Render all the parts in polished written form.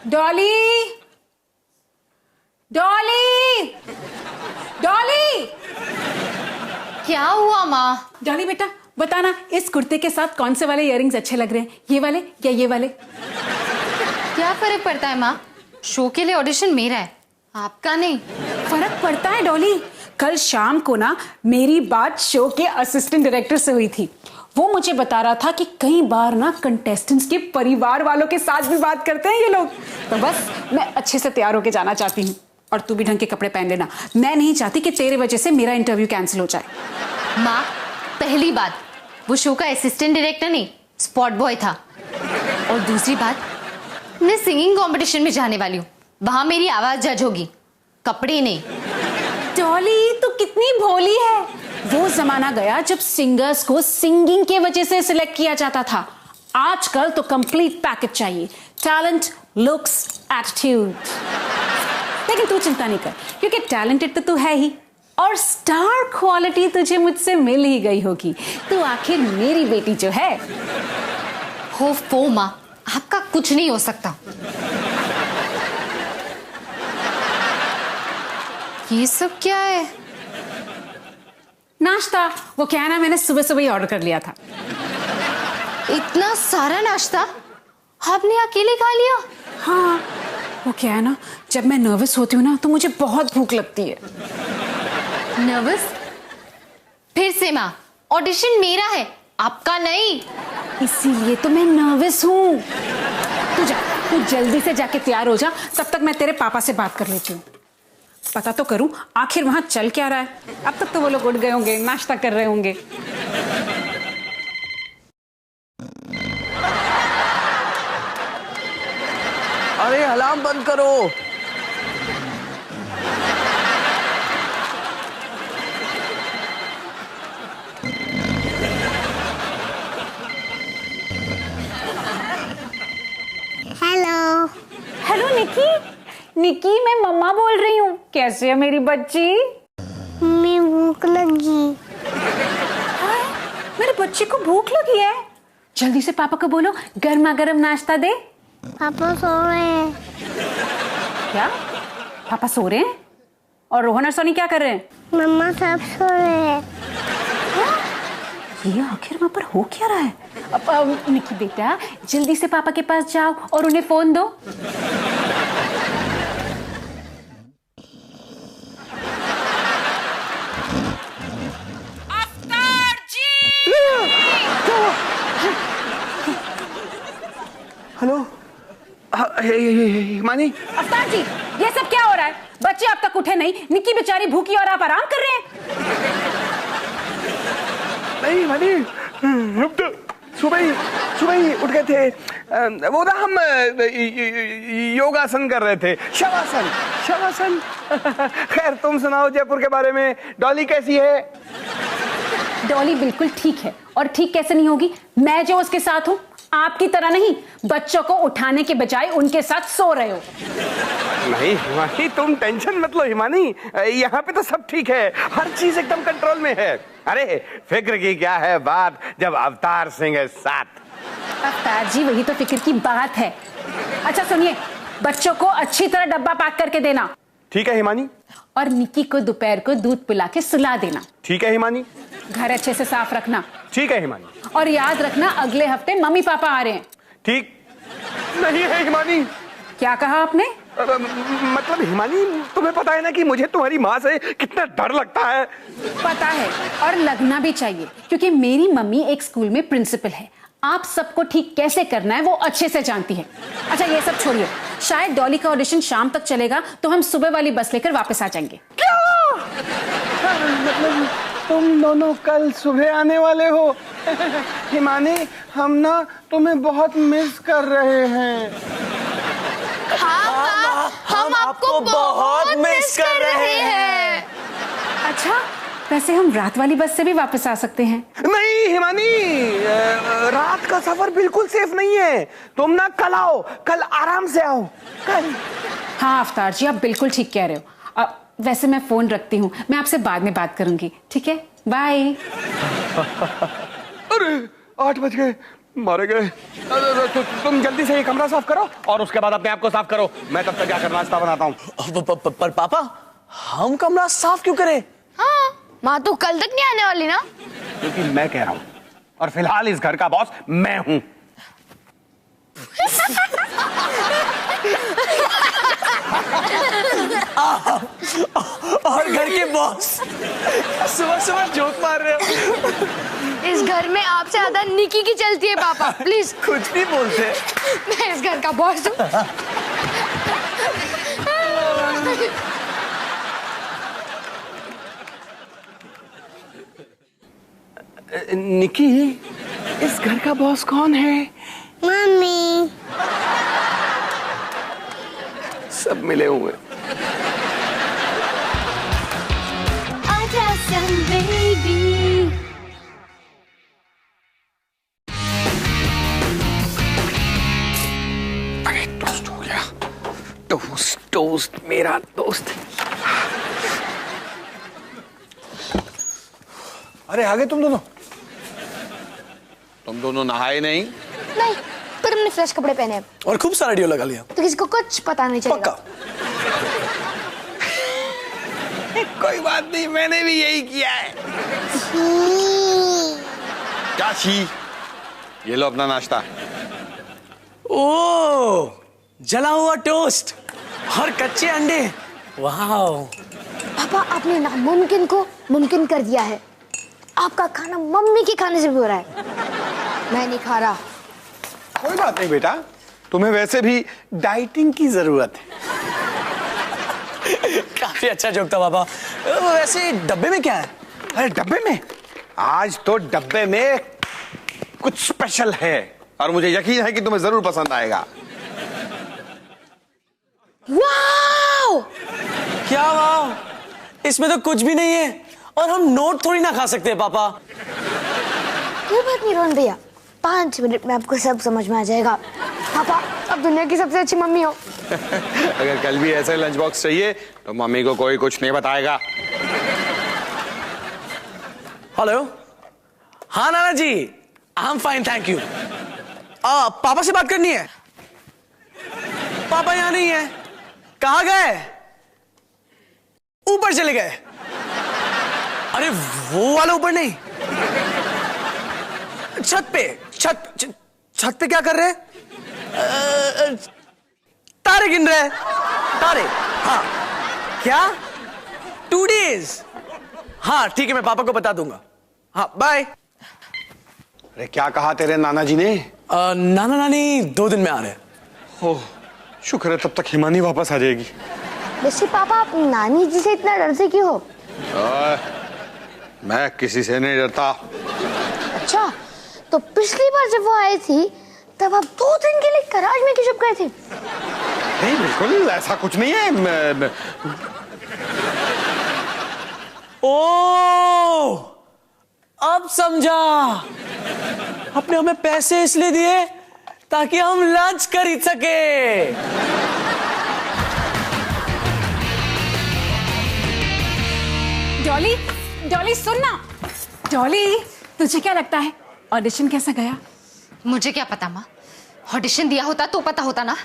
डॉली, डॉली, डॉली। क्या हुआ माँ? डॉली बेटा बताना, इस कुर्ते के साथ कौन से वाले इयररिंग्स अच्छे लग रहे हैं, ये वाले या ये वाले? क्या फर्क पड़ता है माँ? शो के लिए ऑडिशन मेरा है, आपका नहीं। फर्क पड़ता है डॉली। कल शाम को ना मेरी बात शो के असिस्टेंट डायरेक्टर से हुई थी। वो मुझे बता रहा था कि कई बार ना कंटेस्टेंट्स के परिवार वालों के साथ भी बात करते हैं ये लोग। तो बस मैं अच्छे से तैयार होके जाना चाहती हूँ, और तू भी ढंग के कपड़े पहन लेना। मैं नहीं चाहती कि तेरे वजह से मेरा इंटरव्यू कैंसिल हो जाए। माँ, पहली बात, वो शो का असिस्टेंट डायरेक्टर नहीं, स्पॉट बॉय था। और दूसरी बात, मैं सिंगिंग कंपटीशन में जाने वाली हूँ, वहां मेरी आवाज जज होगी, कपड़े नहीं। डॉली तू कितनी भोली है। वो जमाना गया जब सिंगर्स को सिंगिंग के वजह से सिलेक्ट किया जाता था। आजकल तो कंप्लीट पैकेज चाहिए, टैलेंट, लुक्स, एटीट्यूड। लेकिन तू चिंता नहीं कर, क्योंकि टैलेंटेड तो तू है ही, और स्टार क्वालिटी तुझे मुझसे मिल ही गई होगी। तू आखिर मेरी बेटी जो है। हो माँ, आपका कुछ नहीं हो सकता। ये सब क्या है? नाश्ता। वो क्या है ना, मैंने सुबह सुबह ही ऑर्डर कर लिया था। इतना सारा नाश्ता आपने अकेले खा लिया? हाँ, वो क्या है ना, जब मैं नर्वस होती हूँ ना तो मुझे बहुत भूख लगती है। नर्वस? फिर से माँ, ऑडिशन मेरा है, आपका नहीं। इसीलिए तो मैं नर्वस हूँ। तू जल्दी से जाके तैयार हो जा, तब तक मैं तेरे पापा से बात कर लेती हूँ। पता तो करूं आखिर वहां चल क्या रहा है। अब तक तो वो लोग उठ गए होंगे, नाश्ता कर रहे होंगे। अरे अलार्म बंद करो। हेलो। हेलो निकी। निकी, मैं मम्मा बोल रही हूँ। कैसे है मेरी बच्ची? मैं भूख लगी। हाँ, मेरे बच्चे को भूख लगी है। जल्दी से पापा को बोलो गर्मा गर्म नाश्ता दे। पापा सो रहे हैं। क्या? पापा सो रहे हैं? और रोहन और सोनी क्या कर रहे हैं? मम्मा सब सो रहे हैं। ये आखिर वहां पर हो क्या रहा है? अब निकी बेटा, जल्दी से पापा के पास जाओ और उन्हें फोन दो। हेलो, हिमानी। अफ्तार जी, ये सब क्या हो रहा है? बच्चे अब तक उठे नहीं, निक्की बेचारी भूखी और आप आराम कर रहे हैं। नहीं हिमानी, रुक तो। सुबह ही उठ गए थे। वो ना हम योगासन कर रहे थे, शवासन। खैर तुम सुनाओ जयपुर के बारे में। डॉली कैसी है? डॉली बिल्कुल ठीक है। और ठीक कैसे नहीं होगी? मैं जो उसके साथ हूँ, आपकी तरह नहीं। बच्चों को उठाने के बजाय उनके साथ सो रहे हो। नहीं हिमानी, तुम टेंशन मत लो हिमानी, यहाँ पे तो सब ठीक है, हर चीज एकदम कंट्रोल में है। अरे फिक्र की क्या है बात, जब अवतार सिंह है साथ। अवतार जी, वही तो फिक्र की बात है। अच्छा सुनिए, बच्चों को अच्छी तरह डब्बा पैक करके देना। ठीक है हिमानी। और निक्की को दोपहर को दूध पिला के सुला देना। ठीक है हिमानी। घर अच्छे से साफ रखना। ठीक है हिमानी। और याद रखना, अगले हफ्ते मम्मी पापा आ रहे हैं। ठीक नहीं है हिमानी। क्या कहा आपने? मतलब हिमानी, तुम्हें पता है ना कि मुझे तुम्हारी माँ से कितना डर लगता है। पता है, और लगना भी चाहिए, क्योंकि मेरी मम्मी एक स्कूल में प्रिंसिपल है। आप सबको ठीक कैसे करना है वो अच्छे से जानती है। अच्छा ये सब छोड़िए, शायद डॉली का ऑडिशन शाम तक चलेगा, तो हम सुबह वाली बस लेकर वापस आ जाएंगे। क्या? मतलब तुम दोनों कल सुबह आने वाले हो? हिमानी, हम ना तुम्हें बहुत मिस कर रहे हैं। हाँ, हम आपको बहुत मिस कर रहे हैं। अच्छा, वैसे हम रात वाली बस से भी वापस आ सकते हैं। नहीं हिमानी, रात का सफर बिल्कुल सेफ नहीं है। तुम ना कल आओ, कल आराम से आओ कल। हाँ अवतार जी, आप बिल्कुल ठीक कह रहे हो। वैसे मैं फोन रखती हूँ, मैं आपसे बाद में बात करूंगी। ठीक है, बाय। अरे 8 बज गए, मर गए। तुम जल्दी से ये कमरा साफ करो और उसके बाद अपने आप को साफ करो। मैं तब तक जाकर नाश्ता बनाता हूँ। पर पापा, हम कमरा साफ क्यों करें? हाँ, माँ तो कल तक नहीं आने वाली ना। क्योंकि मैं कह रहा हूँ और फिलहाल इस घर का बॉस मैं हूँ। और घर के बॉस सुबह सुबह जोक मार रहे हो। इस घर में आपसे ज्यादा निकी की चलती है पापा, प्लीज। कुछ नहीं बोलते। मैं इस घर का बॉस हूँ। निकी, इस घर का बॉस कौन है? मम्मी। सब मिले हुए। अरे टोस्ट हो गया। टोस्ट टोस्ट मेरा दोस्त। अरे आ गए तुम दोनों? तुम दोनों नहाए नहीं? नहीं, पर हमने फ्रेश कपड़े पहने हैं और खूब सारा डियो लगा लिया। तो किसी को कुछ पता नहीं चलेगा। पक्का। कोई बात नहीं, मैंने भी यही किया है। क्या छी? ये लो अपना नाश्ता। ओ, जला हुआ टोस्ट और कच्चे अंडे। वाह पापा, आपने नामुमकिन को मुमकिन कर दिया है। आपका खाना मम्मी के खाने से भी हो रहा है। मैं नहीं खा रहा। कोई बात नहीं बेटा, तुम्हें वैसे भी डाइटिंग की जरूरत है। काफी अच्छा जोक था पापा। वैसे डब्बे में क्या है? अरे डब्बे में आज तो डब्बे में कुछ स्पेशल है और मुझे यकीन है कि तुम्हें जरूर पसंद आएगा। वाओ! क्या वाह? इसमें तो कुछ भी नहीं है और हम नोट थोड़ी ना खा सकते हैं पापा। कोई बात नहीं रोहन भैया, 5 मिनट में आपको सब समझ में आ जाएगा। पापा, अब दुनिया की सबसे अच्छी मम्मी हो। अगर कल भी ऐसे लंच बॉक्स चाहिए तो मम्मी को कोई कुछ नहीं बताएगा। हेलो, हाँ नाना जी, I am fine thank you. पापा से बात करनी है। पापा यहाँ नहीं है। कहाँ गए? ऊपर चले गए। अरे वो वाला ऊपर नहीं, छत पे। छत पे क्या कर रहे? तारे गिन रहे। तारे? हाँ। क्या? 2 days? हाँ ठीक है, मैं पापा को बता दूंगा। हाँ बाय। अरे क्या कहा तेरे नाना जी ने? नाना नानी 2 दिन में आ रहे हैं। ओह शुक्र है, तब तक हिमानी वापस आ जाएगी। वैसे पापा, आप नानी जी से इतना डरते क्यों हो? मैं किसी से नहीं डरता। अच्छा, तो पिछली बार जब वो आई थी तब आप 2 दिन के लिए गैराज में क्यों छुप गए थे? नहीं बिल्कुल ऐसा कुछ नहीं है। ओ, अब समझा। आपने हमें पैसे इसलिए दिए ताकि हम लंच खरीद सके। डॉली, डॉली सुन ना। डॉली, तुझे क्या लगता है ऑडिशन कैसा गया? मुझे क्या पता माँ, ऑडिशन दिया होता तो पता होता ना।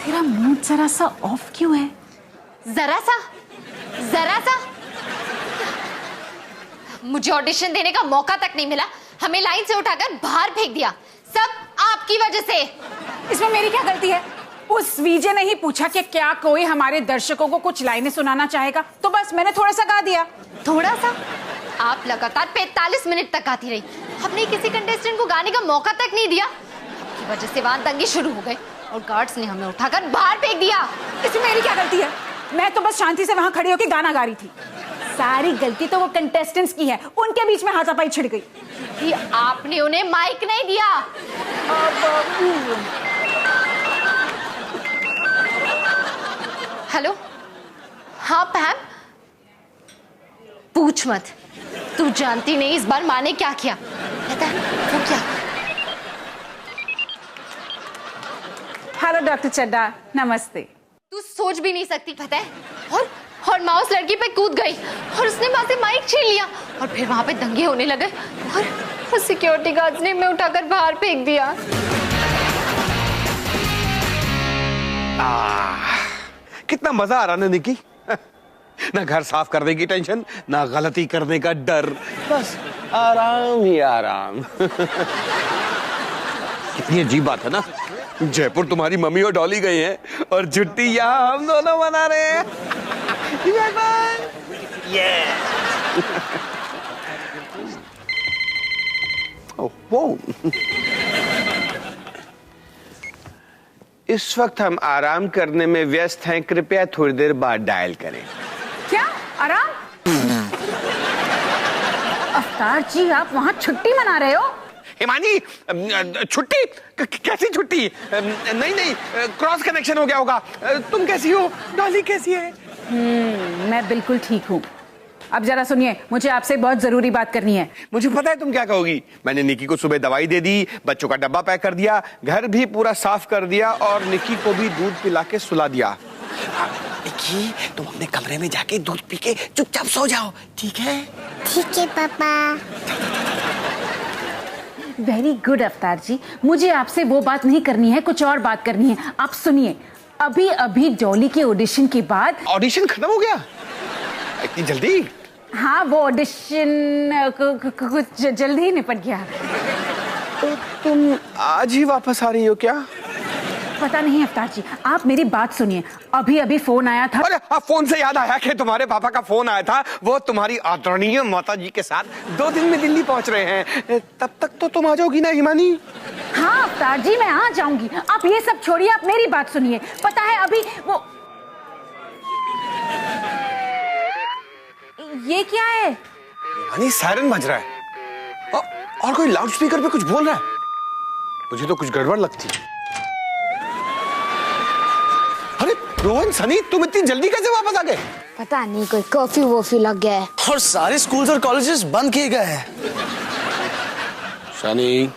तेरा मूड जरा सा ऑफ क्यों है? जरा सा मुझे ऑडिशन देने का मौका तक नहीं मिला, हमें लाइन से उठाकर बाहर फेंक दिया। सब आपकी वजह से। इसमें मेरी क्या गलती है? उस वीजे ने ही पूछा कि क्या कोई हमारे दर्शकों को कुछ लाइनें सुनाना चाहेगा, तो बस मैंने थोड़ा सा गा दिया। थोड़ा सा? आप लगातार 45 मिनट तक गाती रही, हमने किसी कंटेस्टेंट को गाने का मौका तक नहीं दिया। आपकी वजह से वहां दंगे शुरू हो गए और गार्ड्स ने हमें उठाकर बाहर फेंक दिया। इसमें मेरी क्या गलती है? मैं तो बस शांति से वहां खड़ी होकर गाना गा रही थी। सारी गलती तो वो कंटेस्टेंट्स की है, उनके बीच में हाथापाई छिड़ गई। कि आपने उन्हें माइक नहीं दिया। हेलो, हाँ पैम, पूछ मत, तू जानती नहीं इस बार माँ ने क्या किया। पता है वो क्या? हेलो डॉक्टर चड्डा, नमस्ते। तू सोच भी नहीं सकती पता है। और माँ उस लड़की पे कूद गई और उसने वहां से माइक छीन लिया और फिर वहां पे दंगे होने लगे और सिक्योरिटी गार्ड्स ने मैं उठाकर बाहर फेंक दिया। कितना मजा आ रहा ना निकी। ना घर साफ करने की टेंशन, ना गलती करने का डर, बस आराम ही आराम। कितनी अजीब बात है ना, जयपुर तुम्हारी मम्मी और डॉली गई हैं और छुट्टी यहाँ हम दोनों मना रहे हैं। इस वक्त हम आराम करने में व्यस्त हैं, कृपया थोड़ी देर बाद डायल करें। क्या आराम? अफ्तार जी, आप वहां छुट्टी मना रहे हो? हिमानी, छुट्टी? कैसी छुट्टी? नहीं, क्रॉस कनेक्शन हो गया होगा। तुम कैसी हो? डॉली कैसी है? मैं बिल्कुल ठीक हूँ। अब जरा सुनिए, मुझे आपसे बहुत जरूरी बात करनी है। मुझे पता है तुम क्या कहोगी। मैंने निकी को सुबह दवाई दे दी, बच्चों का डब्बा पैक कर दिया, घर भी पूरा साफ कर दिया और निकी को भी दूध पिला के सुला दिया। निकी, तुम अपने कमरे में जाके दूध पी के चुपचाप सो जाओ, ठीक है? ठीक है पापा। वेरी गुड अफ्तार जी, मुझे आपसे वो बात नहीं करनी है, कुछ और बात करनी है। आप सुनिए, अभी अभी डॉली के ऑडिशन के बाद। ऑडिशन खत्म हो गया? इतनी जल्दी? हाँ, वो ऑडिशन कुछ जल्दी ही निपट गया। तो तुम आज ही वापस आ रही हो क्या? पता नहीं अफ्तार जी, आप मेरी बात सुनिए। अभी अभी फोन आया था। अरे फोन से याद आया कि तुम्हारे पापा का फोन आया था। वो तुम्हारी आदरणीय माता जी के साथ 2 दिन में दिल्ली पहुंच रहे हैं। तब तक तो तुम आ जाओगी ना हिमानी? हाँ अफ्तार जी, मैं आ जाऊंगी। आप ये सब छोड़िए, आप मेरी बात सुनिए। पता है अभी वो ये क्या है? हिमानी, सायरन बज रहा है और कोई लाउड स्पीकर पे कुछ बोल रहा है। मुझे तो कुछ गड़बड़ लगती है। अरे रोहन, सनी, तुम इतनी जल्दी कैसे वापस आ गए? पता नहीं, कोई कर्फ्यू वॉफ्यू लग गया है और सारे स्कूल्स और कॉलेजेस बंद किए गए हैं। सनी,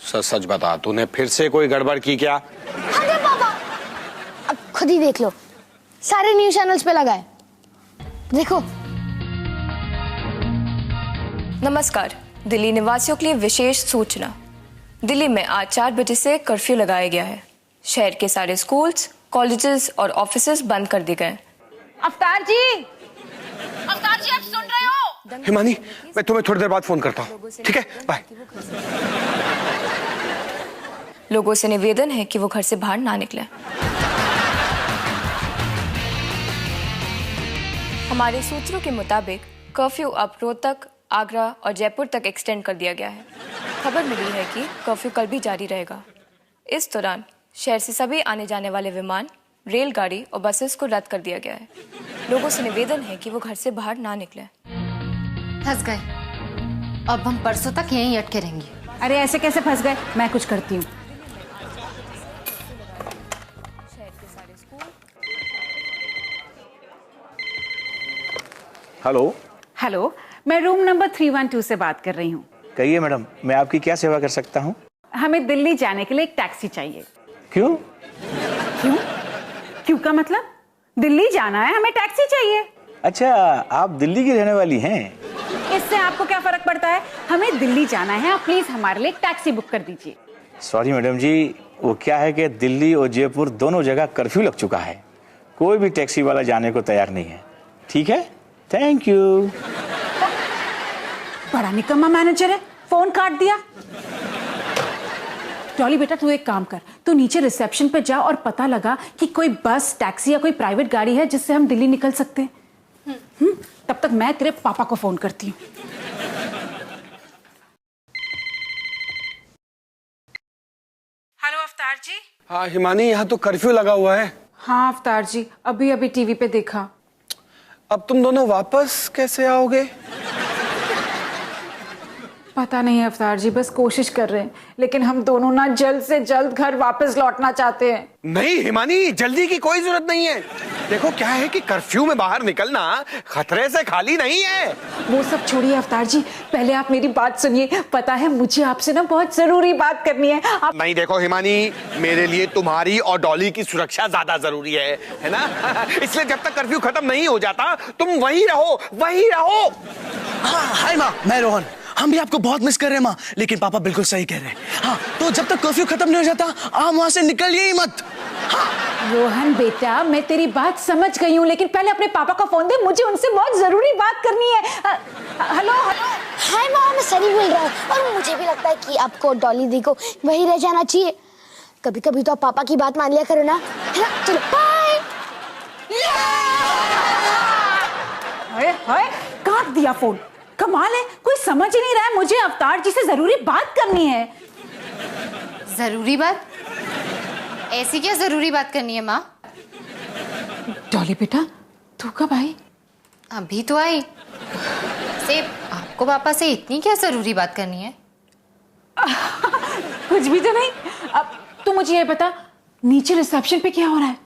सच बता, तूने फिर से कोई गड़बड़ की क्या? अरे पापा, अब खुद ही देख लो, सारे न्यूज चैनल्स पे लगा है, देखो। नमस्कार, दिल्ली निवासियों के लिए विशेष सूचना। दिल्ली में आज 4 बजे से कर्फ्यू लगाया गया है। शहर के सारे स्कूल्स, कॉलेजेस और ऑफिसेज बंद कर दिए गए। अफ्तार जी, अफ्तार जी, आप सुन रहे हो? हिमानी, मैं तुम्हें थोड़ी देर बाद फोन करता हूँ, ठीक है? बाय। लोगों से निवेदन है कि वो घर से बाहर ना निकलें। हमारे सूत्रों के मुताबिक कर्फ्यू अब रोहतक, आगरा और जयपुर तक एक्सटेंड कर दिया गया है। खबर मिली है कि कर्फ्यू कल भी जारी रहेगा। इस दौरान शहर से सभी आने जाने वाले विमान, रेलगाड़ी और बसेस को रद्द कर दिया गया है। लोगों से निवेदन है कि वो घर से बाहर ना निकलें। फंस गए, अब हम परसों तक यहीं अटके रहेंगे। अरे ऐसे कैसे फंस गए? मैं कुछ करती हूँ। हेलो। हेलो, मैं रूम नंबर 312 से बात कर रही हूँ। कहिए मैडम, मैं आपकी क्या सेवा कर सकता हूँ? हमें दिल्ली जाने के लिए एक टैक्सी चाहिए। क्यों? क्यों? क्यों का मतलब? दिल्ली जाना है, हमें टैक्सी चाहिए। अच्छा, आप दिल्ली की रहने वाली हैं? इससे आपको क्या फर्क पड़ता है? हमें दिल्ली जाना है, आप प्लीज हमारे लिए एक टैक्सी बुक कर दीजिए। सॉरी मैडम जी, वो क्या है कि दिल्ली और जयपुर दोनों जगह कर्फ्यू लग चुका है, कोई भी टैक्सी वाला जाने को तैयार नहीं है। ठीक है, थैंक यू। बड़ा निकम्मा मैनेजर है, फोन काट दिया। डॉली बेटा, तू एक काम कर, तू नीचे रिसेप्शन पे जा और पता लगा कि कोई बस, टैक्सी या कोई प्राइवेट गाड़ी है जिससे हम दिल्ली निकल सकते हैं। तब तक मैं तेरे पापा को फोन करती हूँ। हेलो अफ्तार जी। हाँ हिमानी, यहाँ तो कर्फ्यू लगा हुआ है। हाँ अफ्तार जी, अभी अभी टीवी पे देखा। अब तुम दोनों वापस कैसे आओगे? पता नहीं अफ्तार जी, बस कोशिश कर रहे हैं, लेकिन हम दोनों ना जल्द से जल्द घर वापस लौटना चाहते हैं। नहीं हिमानी, जल्दी की कोई जरूरत नहीं है। देखो क्या है कि कर्फ्यू में बाहर निकलना खतरे से खाली नहीं है। वो सब छोड़िए अवतार जी, पहले आप मेरी बात सुनिए। पता है मुझे आपसे ना बहुत जरूरी बात करनी है। आप नहीं देखो हिमानी, मेरे लिए तुम्हारी और डॉली की सुरक्षा ज्यादा जरूरी है ना। इसलिए जब तक कर्फ्यू खत्म नहीं हो जाता तुम वही रहो, वही रहो। हाँ, हाय माँ, मैं रोहन। हम भी आपको बहुत मिस कर रहे हैं माँ, लेकिन पापा बिल्कुल सही कह रहे हैं। हाँ, तो जब तक कर्फ्यू खत्म नहीं हो जाता आप वहां से निकलिए ही मत। रोहन बेटा, मैं तेरी बात समझ गई हूँ, लेकिन पहले अपने पापा का फोन दे, मुझे उनसे बहुत जरूरी बात करनी है। Hello hello. हाय माँ, मैं सनी बोल रहा हूँ और मुझे भी लगता है कि आपको डॉली दी को वही रह जाना चाहिए। कभी कभी तो आप पापा की बात मान लिया करो ना, है ना? चलो बाय। काट दिया फोन। कमाल है, कोई समझ ही नहीं रहा है। मुझे अवतार जी से जरूरी बात करनी है। जरूरी बात? ऐसी क्या जरूरी बात करनी है माँ? डॉली बेटा, तू कब आई? अभी तो आई। से आपको पापा से इतनी क्या जरूरी बात करनी है? कुछ भी तो नहीं। अब तू मुझे ये बता, नीचे रिसेप्शन पे क्या हो रहा है?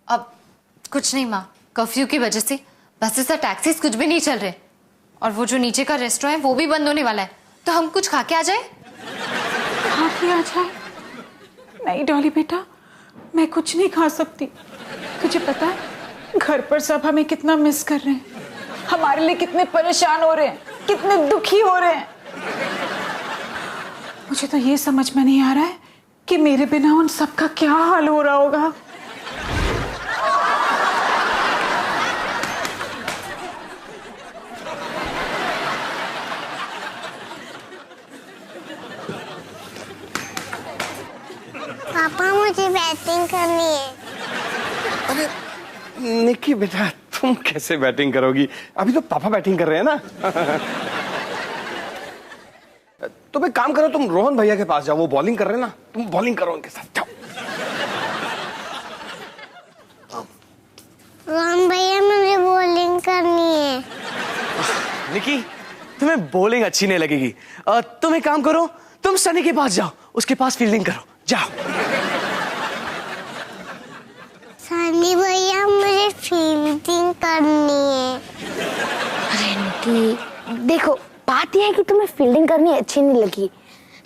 अब कुछ नहीं माँ, कर्फ्यू की वजह से बसेस और टैक्सीज कुछ भी नहीं चल रहे, और वो जो नीचे का रेस्टोरेंट है वो भी बंद होने वाला है। तो हम कुछ खा के आ जाए? खा के आ जाए? नहीं डॉली बेटा, मैं कुछ नहीं खा सकती। तुझे पता है घर पर सब हमें कितना मिस कर रहे हैं, हमारे लिए कितने परेशान हो रहे हैं, कितने दुखी हो रहे हैं। मुझे तो ये समझ में नहीं आ रहा है कि मेरे बिना उन सबका क्या हाल हो रहा होगा। पापा मुझे बैटिंग करनी है। अरे निक्की बेटा, तुम कैसे बैटिंग करोगी? अभी तो पापा बैटिंग कर रहे हैं ना। तुम एक काम करो, तुम रोहन भैया के पास जाओ, वो बॉलिंग कर रहे हैं ना, तुम बॉलिंग करो उनके साथ, जाओ। रोहन भैया मुझे बॉलिंग करनी है। निकी, तुम्हें बॉलिंग अच्छी नहीं लगेगी। तुम एक काम करो, तुम सनी के पास जाओ, उसके पास फील्डिंग करो, जाओ। सनी भैया मुझे फील्डिंग करनी है। अरे निकी, देखो बात यह है कि तुम्हें फील्डिंग करनी अच्छी नहीं लगी,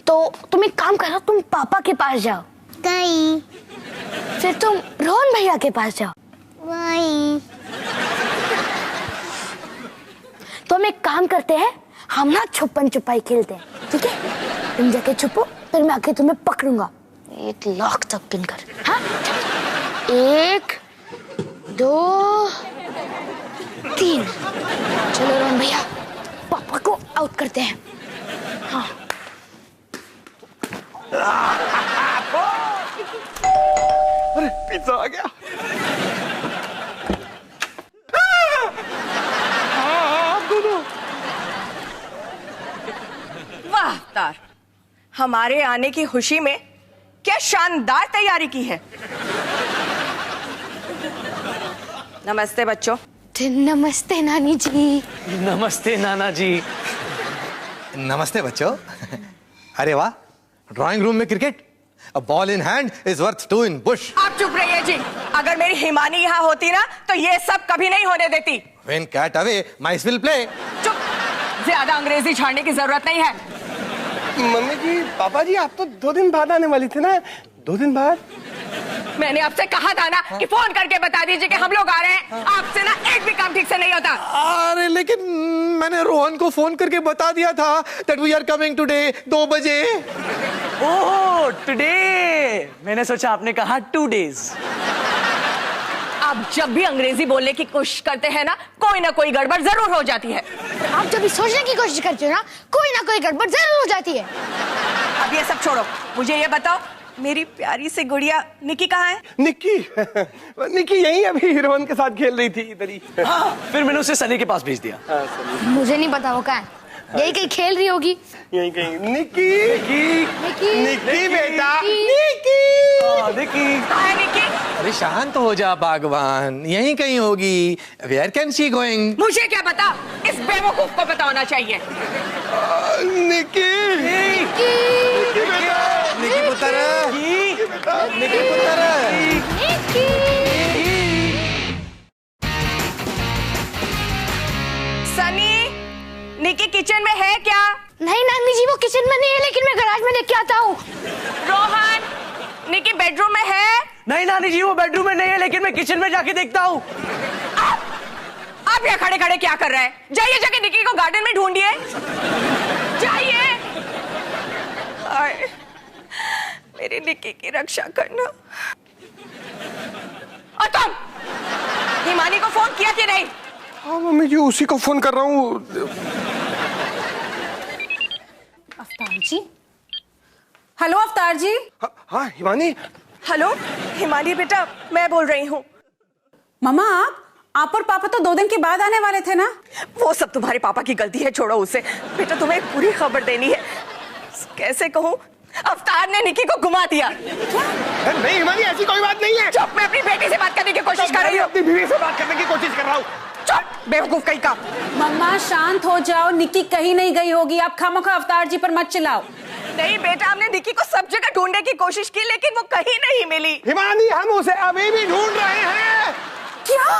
तो तुम एक काम करो, तुम पापा के पास जाओ। गई। फिर तुम रोहन भैया के पास जाओ। वही। तो हम एक काम करते हैं, हम ना छुपन छुपाई खेलते हैं, ठीक है? तुम जाके छुपो, फिर मैं आके तुम्हें पकड़ूंगा। 1 लाख तक पिन कर। हाँ, 1 2 3। चलो रोहन भैया, पापा को आउट करते हैं। हाँ। अरे पिज्जा आ गया। वाह अवतार, हमारे आने की खुशी में क्या शानदार तैयारी की है। नमस्ते बच्चों। नमस्ते नानी जी। नमस्ते नाना जी। नमस्ते बच्चों। अरे वाह, ड्राइंग रूम में cricket, a ball in hand is worth 2 in Bush. आप चुप रहिए जी, अगर मेरी हिमानी यहाँ होती ना तो ये सब कभी नहीं होने देती। When cat away, mice will play. चुप, ज्यादा अंग्रेजी झाड़ने की जरूरत नहीं है। मम्मी जी, पापा जी, आप तो 2 दिन बाद आने वाली थी ना, 2 दिन बाद। मैंने आपसे कहा था ना कि फोन करके बता दीजिए कि हम लोग आ रहे हैं। आपसे ना एक भी काम ठीक से नहीं होता। अरे लेकिन मैंने रोहन को फोन करके बता दिया था that we are coming today 2 बजे। ओह टुडे, मैंने सोचा आपने कहा 2 days। आप जब भी अंग्रेजी बोलने की कोशिश करते हैं ना कोई गड़बड़ जरूर हो जाती है। आप जब भी सोचने की कोशिश करते हो ना कोई गड़बड़ जरूर हो जाती है। अब ये सब छोड़ो, मुझे ये बताओ, मेरी प्यारी सी गुड़िया निकी कहाँ है? निक्की निक्की यही अभी रोहन के साथ खेल रही थी इधर ही। हाँ, फिर मैंने उसे सनी के पास भेज दिया। मुझे नहीं पता वो कहाँ है, यही कहीं खेल रही होगी। यही कहीं। निक्की निकी, निक्की बेटा, निक्की। कहाँ है निकी? अरे शांत हो जा बागवान, यहीं कहीं होगी। Where can she going? मुझे क्या पता, इस बेवकूफ को पता होना चाहिए। निक्की निक्की पुत्र, निक्की पुत्र। निकी। निकी किचन में है क्या? नहीं नानी जी, वो किचन में नहीं है, लेकिन मैं गैराज में देख के आता हूँ। रोहन, निकी बेडरूम में है? नहीं नानी जी, वो बेडरूम में नहीं है, लेकिन मैं किचन में जाके देखता हूँ। आप यहाँ खड़े खड़े क्या कर रहे हैं? जाइए जाके निकी को गार्डन में ढूंढिए, जाइए। मेरी निकी की रक्षा करना। और तुम हिमानी को फोन किया कि नहीं? हाँ मम्मी जी, उसी को फोन कर रहा हूँ। अवतार जी, हेलो अवतार जी। हाँ हिमानी। हेलो हिमानी बेटा, मैं बोल रही हूँ। मम्मा, आप और पापा तो 2 दिन के बाद आने वाले थे ना? वो सब तुम्हारे पापा की गलती है, छोड़ो उसे। बेटा तुम्हें एक पूरी खबर देनी है। कैसे कहूँ, अवतार ने निकी को घुमा दिया। नहीं हिमानी, ऐसी कोई बात नहीं है। चुप, मैं अपनी बेटी से बात करने की कोशिश कर रही हूँ। अपनी बीवी से बात करने की कोशिश कर रहा हूँ। चुप बेवकूफ कहीं का। मम्मा शांत हो जाओ, निकी कहीं नहीं गई होगी। आप खामखा अवतार जी पर मत चिल्लाओ। नहीं बेटा, हमने निकी को सब जगह ढूंढने की कोशिश की, लेकिन वो कहीं नहीं मिली। हिमानी, हम उसे अभी भी ढूंढ रहे हैं। क्या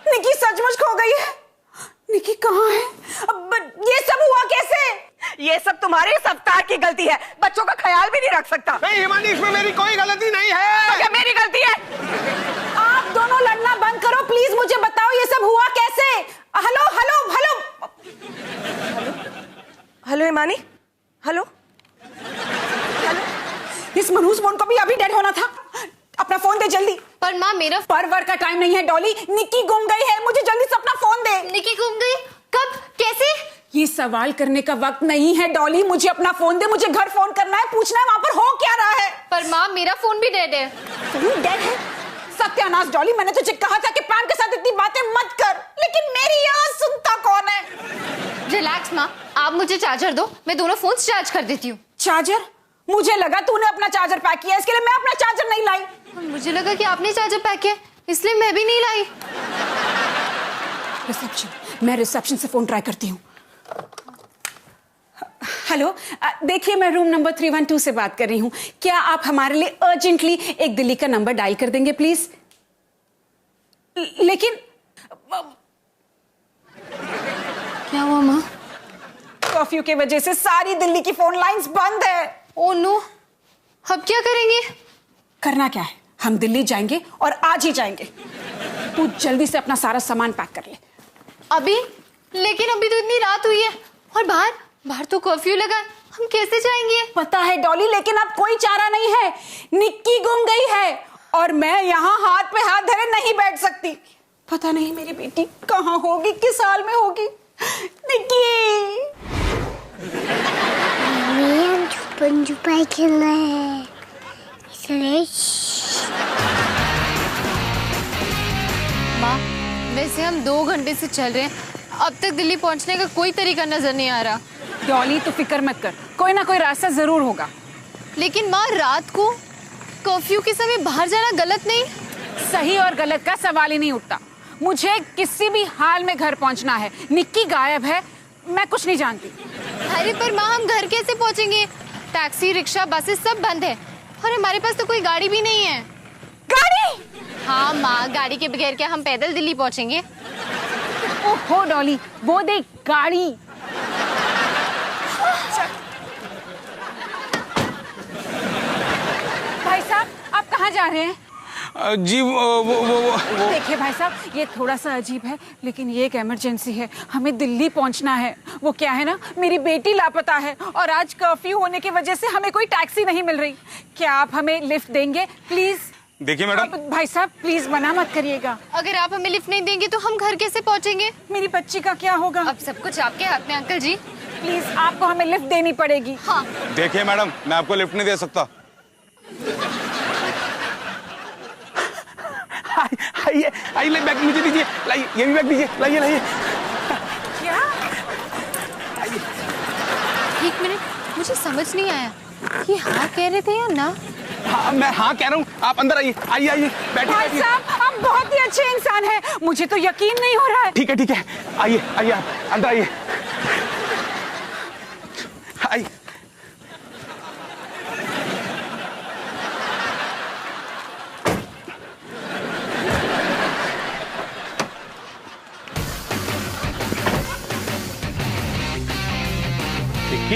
निकी सचमुच खो गई है? निकी कहाँ है? अब ये सब हुआ कैसे? ये सब तुम्हारे इस अवतार की गलती है। बच्चों का ख्याल भी नहीं रख सकता। नहीं हिमानी, इसमें मेरी कोई गलती नहीं है। तो क्या मेरी गलती है? आप दोनों लड़ना बंद करो प्लीज, मुझे बताओ ये सब हुआ कैसे? Hello hello hello hello Himani, hello. इस मनहूस फोन को भी अभी डेड होना था। अपना फोन दे जल्दी। पर माँ, मेरा परवर का टाइम नहीं है डॉली, निकी गुम गई है, मुझे जल्दी से अपना फोन दे। निकी गुम गई? कब? कैसे? ये सवाल करने का वक्त नहीं है डॉली, मुझे अपना फोन दे। मुझे घर फोन करना है, पूछना है वहां पर हो क्या रहा है। पर माँ, मेरा फोन भी डेड है। फोन डेड है? सत्यानाश डॉली, मैंने तुझे कहा था कि पैम के साथ इतनी बातें मत कर, लेकिन मेरी आवाज सुनता कौन है? रिलैक्स माँ, आप मुझे चार्जर दो, मैं दोनों फोन चार्ज कर देती हूँ। चार्जर? मुझे लगा तूने अपना चार्जर पैक किया, इसके लिए मैं अपना चार्जर नहीं लाई। मुझे लगा कि आपने चार्जर पैक किया, इसलिए मैं भी नहीं लाई। रिसेप्शन, मैं रिसेप्शन से फोन ट्राई करती हूँ। हेलो, देखिए मैं रूम नंबर 312 से बात कर रही हूँ। क्या आप हमारे लिए अर्जेंटली एक दिल्ली का नंबर डायल कर देंगे प्लीज? लेकिन क्या हुआ माँ? कर्फ्यू की वजह से सारी दिल्ली की फोन लाइंस बंद है। ओह नो, अब क्या करेंगे? करना क्या है, हम दिल्ली जाएंगे और आज ही जाएंगे। तू जल्दी से अपना सारा सामान पैक कर ले। अभी? लेकिन अभी तो इतनी रात हुई है और बाहर तो कर्फ्यू लगा, हम कैसे जाएंगे? पता है डॉली, लेकिन अब कोई चारा नहीं है। निक्की गुम गई है और मैं यहाँ हाथ पे हाथ धरे नहीं बैठ सकती। पता नहीं मेरी बेटी कहाँ होगी, किस हाल में होगी। निक्की, हम छुपन छुपाई खेल रहे हैं, इसलिए माँ, वैसे हम 2 घंटे से चल रहे हैं, अब तक दिल्ली पहुंचने का कोई तरीका नजर नहीं आ रहा। डॉली तू फिक्र मत कर, कोई ना कोई रास्ता जरूर होगा। लेकिन माँ, रात को कर्फ्यू के समय बाहर जाना गलत नहीं? सही और गलत का सवाल ही नहीं उठता। मुझे किसी भी हाल में घर पहुंचना है। निक्की गायब है, मैं कुछ नहीं जानती। अरे पर माँ, हम घर कैसे पहुंचेंगे? टैक्सी, रिक्शा, बसेस सब बंद है और हमारे पास तो कोई गाड़ी भी नहीं है। गाड़ी? हाँ माँ, गाड़ी के बगैर क्या हम पैदल दिल्ली पहुंचेंगे? ओहो डॉली, वो देख गाड़ी। भाई साहब, आप कहाँ जा रहे हैं? जी वो देखिए भाई साहब, ये थोड़ा सा अजीब है, लेकिन ये एक इमरजेंसी है। हमें दिल्ली पहुंचना है। वो क्या है ना, मेरी बेटी लापता है और आज कर्फ्यू होने की वजह से हमें कोई टैक्सी नहीं मिल रही। क्या आप हमें लिफ्ट देंगे प्लीज? देखिए मैडम। भाई साहब प्लीज मना मत करिएगा। अगर आप हमें लिफ्ट नहीं देंगे तो हम घर कैसे पहुंचेंगे? मेरी बच्ची का क्या होगा? अब सब कुछ आपके हाथ में अंकल जी। प्लीज आपको हमें लिफ्ट देनी पड़ेगी। हाँ। देखिए मैडम, मैं आपको लिफ्ट नहीं दे सकता। आइए आइए, बैग मुझे दीजिए, लाइए ये भी बैग दीजिए, लाइए लाइए। क्या? एक मिनट, मुझे समझ नहीं आया, ये हाँ कह रहे थे या ना? हाँ, मैं हाँ कह रहा हूँ। आप अंदर आइए, आइए आइए, बैठिए। भाई साहब, आप बहुत ही अच्छे इंसान हैं, मुझे तो यकीन नहीं हो रहा है। ठीक है, आइए आइए, आप अंदर आइए। आइए।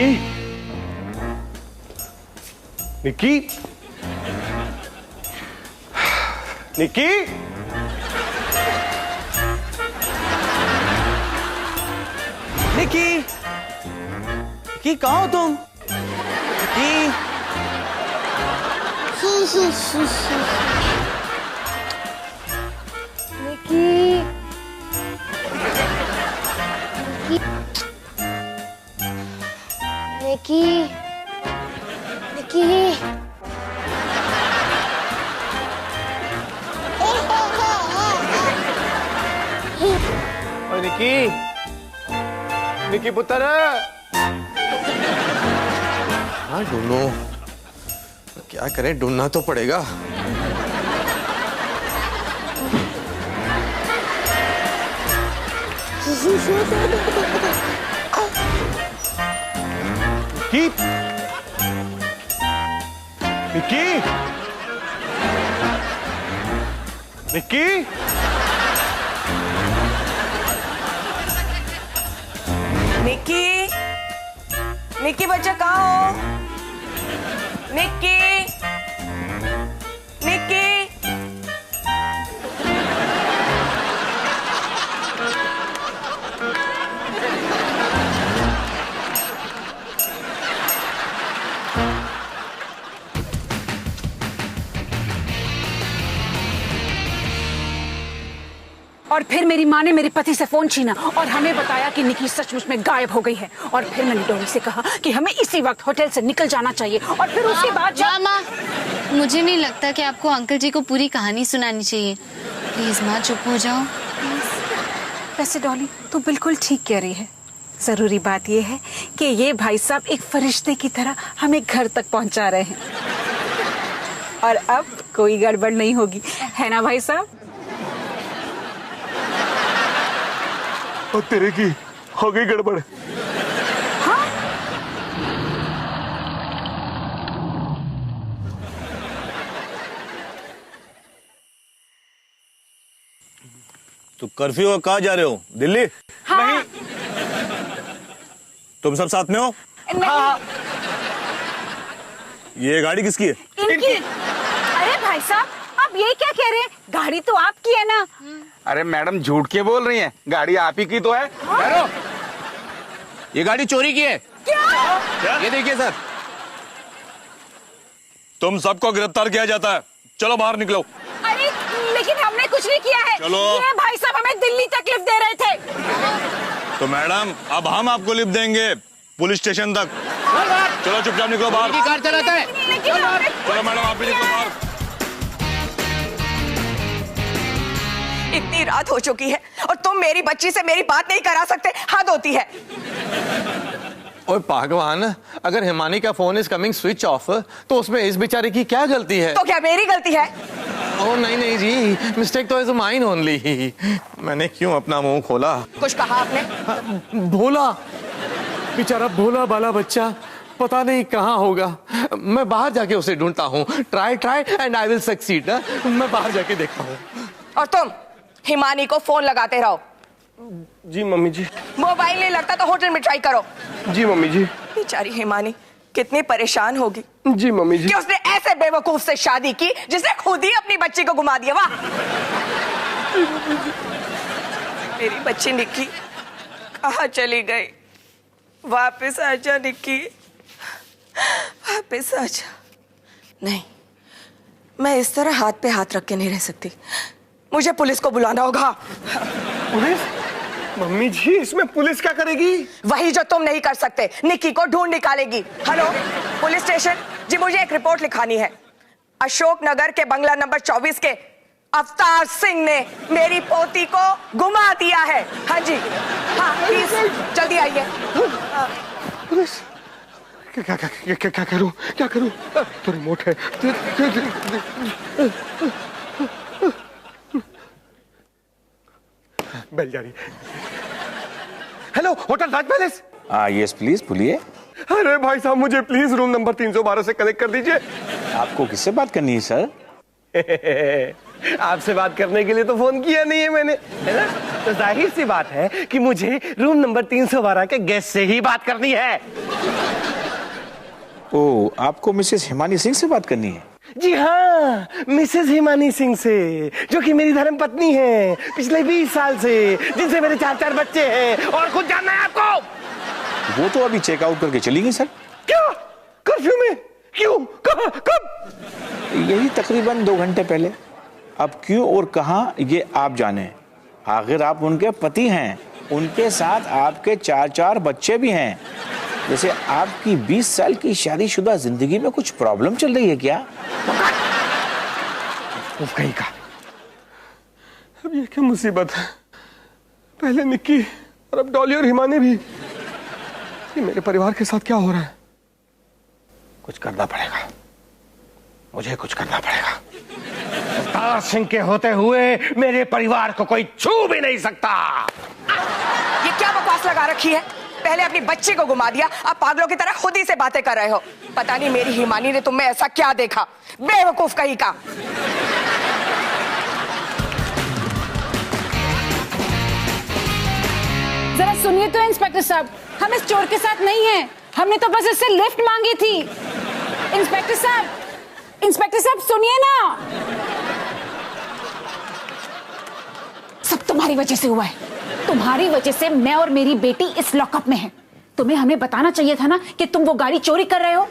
निक्की, निक्की, निक्की, निकी, निकी कहाँ हो तुम? निकी, निकी, निकी, ओए निक्की, निक्की पुत्र। हाँ ढूंढो, क्या करें, ढूंढना तो पड़ेगा। निक्की, निक्की, निक्की, निक्की, निक्की बच्चा कहाँ हो? निक्की, निक्की, और फिर मेरी माँ ने मेरे पति से फोन छीना और हमें बताया कि निकी सचमुच में गायब हो गई है। और फिर मैंने डोली से कहा कि हमें इसी वक्त होटल से निकल जाना चाहिए। और फिर उसके बाद माँ, मुझे नहीं लगता कि आपको अंकल जी को पूरी कहानी सुनानी चाहिए। प्लीज माँ चुप हो जाओ। वैसे डॉली तू बिल्कुल ठीक कह रही है। जरूरी बात यह है कि ये भाई साहब एक फरिश्ते की तरह हमें घर तक पहुंचा रहे हैं और अब कोई गड़बड़ नहीं होगी, है ना भाई साहब? और तेरे की हो गई गड़बड़। हाँ? तो कर्फ्यू में कहाँ जा रहे हो? दिल्ली? हाँ। नहीं। तुम सब साथ में हो? हाँ। ये गाड़ी किसकी है? इनकी। अरे भाई साहब आप ये क्या कह रहे हैं? गाड़ी तो आपकी है ना? अरे मैडम झूठ के बोल रही हैं, गाड़ी आप ही की तो है। ठहरो, ये गाड़ी चोरी की है। क्या? ये देखिए सर, तुम सबको गिरफ्तार किया जाता है। चलो बाहर निकलो। अरे लेकिन हमने कुछ नहीं किया है। चलो। ये भाई साहब हमें दिल्ली तक लिफ्ट दे रहे थे। तो मैडम अब हम आपको लिफ्ट देंगे पुलिस स्टेशन तक। चलो चुपचाप निकलो बाहर। कार चलाता है। चलो मैडम आप भी निकलो बाहर। इतनी रात हो चुकी है और तुम मेरी बच्ची से मेरी बात नहीं करा सकते, हद होती है। ओए भगवान, अगर हिमानी का phone is coming switch off तो उसमें इस बेचारे की क्या गलती है? तो क्या मेरी गलती है? ओह नहीं नहीं जी, मिस्टेक तो इज माइन ओनली। मैंने क्यों अपना मुंह खोला? कुछ कहा आपने? भोला, बेचारा भोला बाला बच्चा पता नहीं कहाँ होगा। मैं बाहर जाके उसे ढूंढता हूँ। Try try and I will succeed. मैं बाहर जाके देखता हूँ। और तुम हिमानी को फोन लगाते रहो। जी मम्मी जी। मोबाइल नहीं लगता तो होटल में ट्राई करो। जी मम्मी जी। बेचारी हिमानी कितनी परेशान होगी। जी मम्मी जी। कि उसने ऐसे बेवकूफ से शादी की जिसने खुद ही अपनी बच्ची को घुमा दिया। वाह, मेरी बच्ची निक्की कहाँ चली गई? वापस आजा निक्की, वापस आजा। नहीं, मैं इस तरह हाथ पे हाथ रख के नहीं रह सकती। मुझे पुलिस को बुलाना होगा। पुलिस? मम्मी जी इसमें पुलिस क्या करेगी? वही जो तुम नहीं कर सकते, निक्की को ढूंढ निकालेगी। हेलो पुलिस स्टेशन जी, मुझे एक रिपोर्ट लिखानी है। अशोक नगर के बंगला नंबर 24 के अवतार सिंह ने मेरी पोती को गुमा दिया है। हाँ जी, हाँ प्लीज जल्दी आइए। पुलिस? क्या करूं? क्या करूं? तो रिमोट है। बेल जा रही। Hello hotel Raj palace. Yes please बोलिए। अरे भाई साहब मुझे प्लीज रूम नंबर 312 से कनेक्ट कर दीजिए। आपको किससे बात करनी है सर? आपसे बात करने के लिए तो फोन किया नहीं है मैंने, है ना? तो जाहिर सी बात है कि मुझे रूम नंबर 312 के गेस्ट से ही बात करनी है। ओ, आपको मिसेस हिमानी सिंह से बात करनी है? जी हाँ, मिसेस हिमानी सिंह से, जो कि मेरी धर्म पत्नी है पिछले 20 साल से, जिनसे मेरे 4 बच्चे हैं। और कुछ जानना है आपको? वो तो अभी चेकआउट करके चली गई सर। क्या? कर्फ्यू में? क्यों? कहाँ? कब? यही तकरीबन 2 घंटे पहले। अब क्यों और कहां ये आप जाने। आखिर आप उनके पति हैं, उनके साथ आपके 4 बच्चे भी हैं। जैसे आपकी 20 साल की शादीशुदा जिंदगी में कुछ प्रॉब्लम चल रही है क्या? कहीं का। अब ये क्या मुसीबत है, पहले निक्की और अब डॉली और हिमानी भी। ये मेरे परिवार के साथ क्या हो रहा है? कुछ करना पड़ेगा, मुझे कुछ करना पड़ेगा। अवतार सिंह के होते हुए मेरे परिवार को कोई छू भी नहीं सकता। ये क्या बकवास लगा रखी है? पहले अपनी बच्ची को घुमा दिया, अब पागलों की तरह खुद ही से बातें कर रहे हो। पता नहीं मेरी हिमानी ने तुम में ऐसा क्या देखा, बेवकूफ कहीं का। जरा सुनिए तो इंस्पेक्टर साहब, हम इस चोर के साथ नहीं हैं। हमने तो बस इससे लिफ्ट मांगी थी। इंस्पेक्टर साहब सुनिए ना। सब तुम्हारी वजह से हुआ है। तुम्हारी वजह से मैं और मेरी बेटी इस लॉकअप में है। तुम्हें हमें बताना चाहिए था ना कि तुम वो गाड़ी चोरी कर रहे हो।